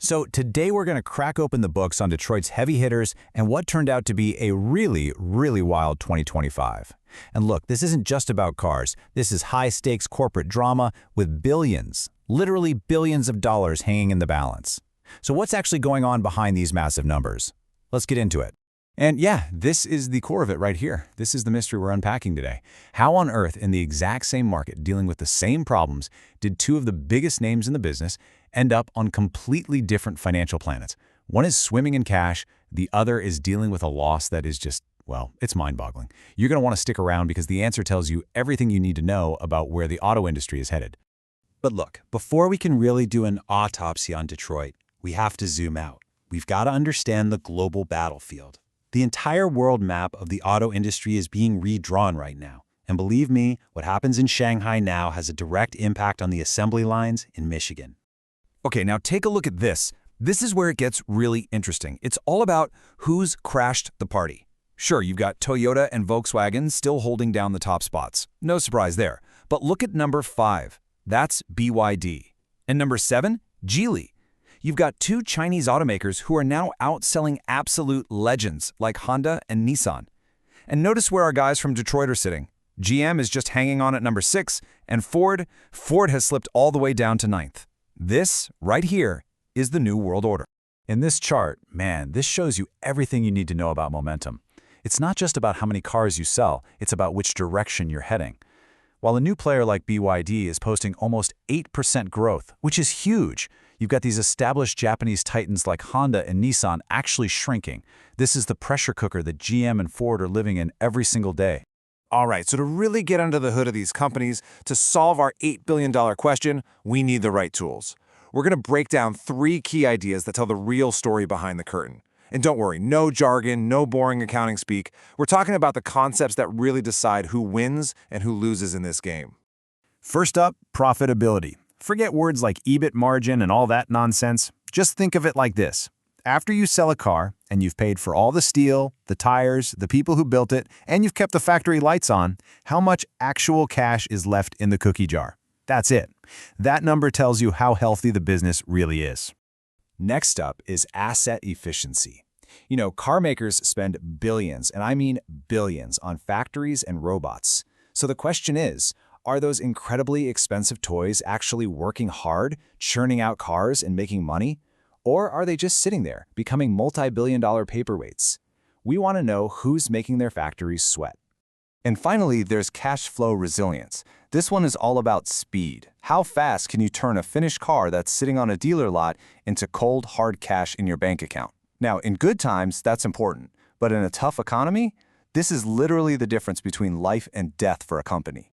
So today we're going to crack open the books on Detroit's heavy hitters and what turned out to be a really, really wild 2025. And look, this isn't just about cars. This is high-stakes corporate drama with billions, literally billions of dollars hanging in the balance. So what's actually going on behind these massive numbers? Let's get into it. And yeah, this is the core of it right here. This is the mystery we're unpacking today. How on earth, in the exact same market, dealing with the same problems, did two of the biggest names in the business end up on completely different financial planets? One is swimming in cash, the other is dealing with a loss that is just, well, it's mind-boggling. You're going to want to stick around because the answer tells you everything you need to know about where the auto industry is headed. But look, before we can really do an autopsy on Detroit, we have to zoom out. We've got to understand the global battlefield. The entire world map of the auto industry is being redrawn right now. And believe me, what happens in Shanghai now has a direct impact on the assembly lines in Michigan. Okay, now take a look at this. This is where it gets really interesting. It's all about who's crashed the party. Sure, you've got Toyota and Volkswagen still holding down the top spots. No surprise there. But look at number 5. That's BYD. And number 7, Geely. You've got two Chinese automakers who are now outselling absolute legends like Honda and Nissan. And notice where our guys from Detroit are sitting. GM is just hanging on at number 6, and Ford has slipped all the way down to 9th. This, right here, is the new world order. In this chart, man, this shows you everything you need to know about momentum. It's not just about how many cars you sell, it's about which direction you're heading. While a new player like BYD is posting almost 8% growth, which is huge, you've got these established Japanese titans like Honda and Nissan actually shrinking. This is the pressure cooker that GM and Ford are living in every single day. All right, so to really get under the hood of these companies, to solve our $8 billion question, we need the right tools. We're going to break down 3 key ideas that tell the real story behind the curtain. And don't worry, no jargon, no boring accounting speak. We're talking about the concepts that really decide who wins and who loses in this game. First up, profitability. Forget words like EBIT margin and all that nonsense. Just think of it like this. After you sell a car and you've paid for all the steel, the tires, the people who built it, and you've kept the factory lights on, how much actual cash is left in the cookie jar? That's it. That number tells you how healthy the business really is. Next up is asset efficiency. You know, car makers spend billions, and I mean billions, on factories and robots. So the question is, are those incredibly expensive toys actually working hard, churning out cars and making money? Or are they just sitting there, becoming multi-billion-dollar paperweights? We want to know who's making their factories sweat. And finally, there's cash flow resilience. This one is all about speed. How fast can you turn a finished car that's sitting on a dealer lot into cold, hard cash in your bank account? Now, in good times, that's important. But in a tough economy, this is literally the difference between life and death for a company.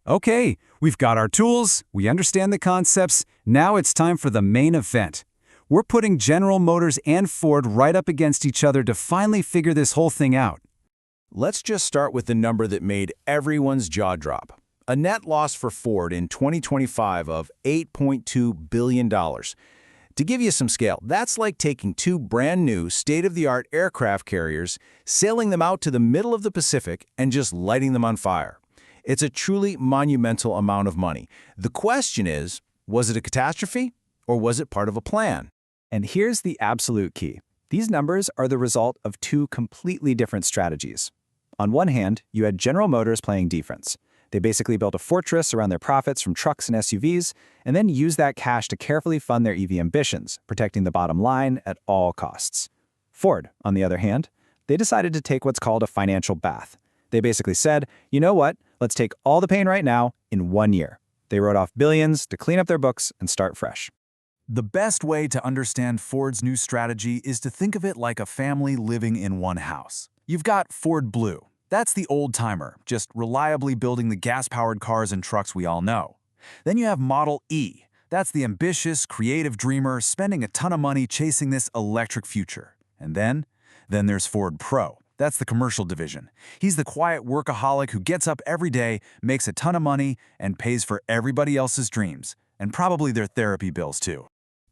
Okay, we've got our tools, we understand the concepts, now it's time for the main event. We're putting General Motors and Ford right up against each other to finally figure this whole thing out. Let's just start with the number that made everyone's jaw drop. A net loss for Ford in 2025 of $8.2 billion. To give you some scale, that's like taking 2 brand new state-of-the-art aircraft carriers, sailing them out to the middle of the Pacific, and just lighting them on fire. It's a truly monumental amount of money. The question is, was it a catastrophe, or was it part of a plan? And here's the absolute key. These numbers are the result of 2 completely different strategies. On one hand, you had General Motors playing defense. They basically built a fortress around their profits from trucks and SUVs, and then used that cash to carefully fund their EV ambitions, protecting the bottom line at all costs. Ford, on the other hand, they decided to take what's called a financial bath. They basically said, you know what, let's take all the pain right now in 1 year. They wrote off billions to clean up their books and start fresh. The best way to understand Ford's new strategy is to think of it like a family living in one house. You've got Ford Blue. That's the old-timer, just reliably building the gas-powered cars and trucks we all know. Then you have Model E. That's the ambitious, creative dreamer spending a ton of money chasing this electric future. And then there's Ford Pro. That's the commercial division. He's the quiet workaholic who gets up every day, makes a ton of money, and pays for everybody else's dreams, and probably their therapy bills too.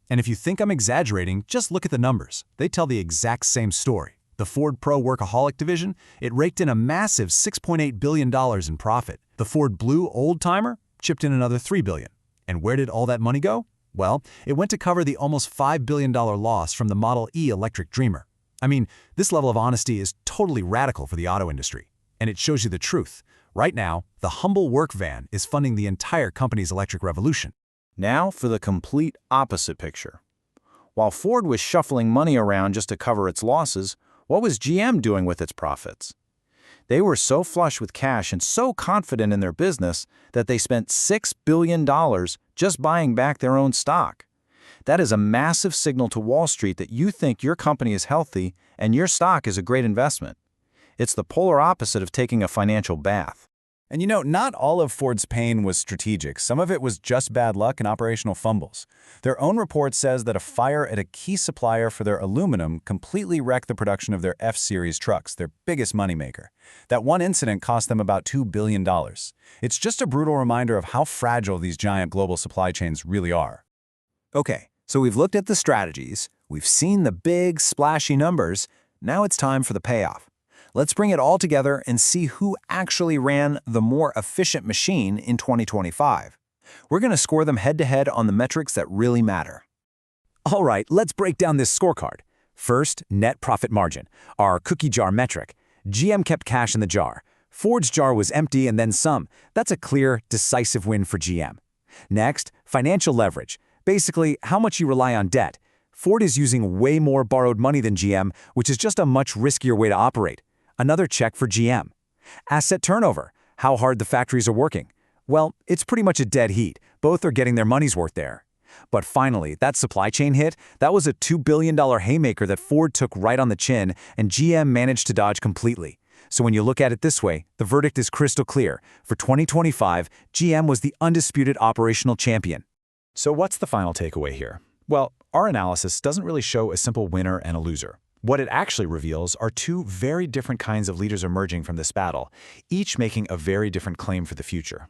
And if you think I'm exaggerating, just look at the numbers. They tell the exact same story. The Ford Pro Workaholic division, it raked in a massive $6.8 billion in profit. The Ford Blue Old-Timer chipped in another $3 billion. And where did all that money go? Well, it went to cover the almost $5 billion loss from the Model E electric Dreamer. I mean, this level of honesty is totally radical for the auto industry. And it shows you the truth. Right now, the humble work van is funding the entire company's electric revolution. Now for the complete opposite picture. While Ford was shuffling money around just to cover its losses, what was GM doing with its profits? They were so flush with cash and so confident in their business that they spent $6 billion just buying back their own stock. That is a massive signal to Wall Street that you think your company is healthy and your stock is a great investment. It's the polar opposite of taking a financial bath. And you know, not all of Ford's pain was strategic. Some of it was just bad luck and operational fumbles. Their own report says that a fire at a key supplier for their aluminum completely wrecked the production of their F-Series trucks, their biggest moneymaker. That one incident cost them about $2 billion. It's just a brutal reminder of how fragile these giant global supply chains really are. Okay, so we've looked at the strategies, we've seen the big, splashy numbers, now it's time for the payoff. Let's bring it all together and see who actually ran the more efficient machine in 2025. We're going to score them head-to-head on the metrics that really matter. All right, let's break down this scorecard. First, net profit margin, our cookie jar metric. GM kept cash in the jar. Ford's jar was empty and then some. That's a clear, decisive win for GM. Next, financial leverage. Basically, how much you rely on debt. Ford is using way more borrowed money than GM, which is just a much riskier way to operate. Another check for GM. Asset turnover, how hard the factories are working. Well, it's pretty much a dead heat. Both are getting their money's worth there. But finally, that supply chain hit, that was a $2 billion haymaker that Ford took right on the chin and GM managed to dodge completely. So when you look at it this way, the verdict is crystal clear. For 2025, GM was the undisputed operational champion. So what's the final takeaway here? Well, our analysis doesn't really show a simple winner and a loser. What it actually reveals are two very different kinds of leaders emerging from this battle, each making a very different claim for the future.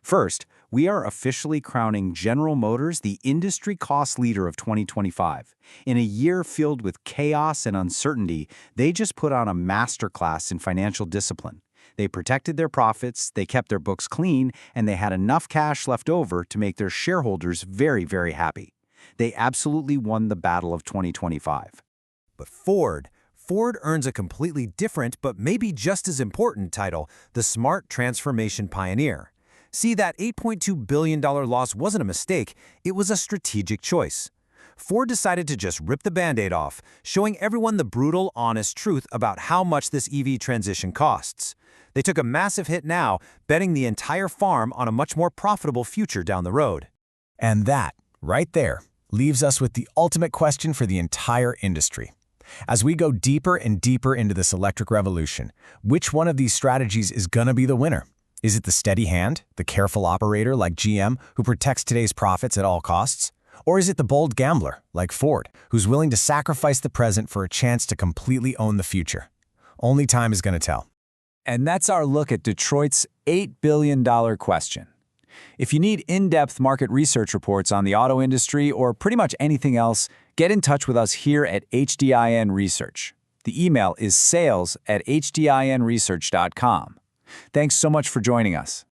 First, we are officially crowning General Motors the industry cost leader of 2025. In a year filled with chaos and uncertainty, they just put on a masterclass in financial discipline. They protected their profits, they kept their books clean, and they had enough cash left over to make their shareholders very, very happy. They absolutely won the battle of 2025. But Ford earns a completely different but maybe just as important title, the Smart Transformation Pioneer. See, that $8.2 billion loss wasn't a mistake, it was a strategic choice. Ford decided to just rip the Band-Aid off, showing everyone the brutal, honest truth about how much this EV transition costs. They took a massive hit now, betting the entire farm on a much more profitable future down the road. And that, right there, leaves us with the ultimate question for the entire industry. As we go deeper and deeper into this electric revolution, which one of these strategies is going to be the winner? Is it the steady hand, the careful operator like GM who protects today's profits at all costs? Or is it the bold gambler like Ford who's willing to sacrifice the present for a chance to completely own the future? Only time is going to tell. And that's our look at Detroit's $8 billion question. If you need in-depth market research reports on the auto industry or pretty much anything else, get in touch with us here at HDIN Research. The email is sales@hdinresearch.com. Thanks so much for joining us.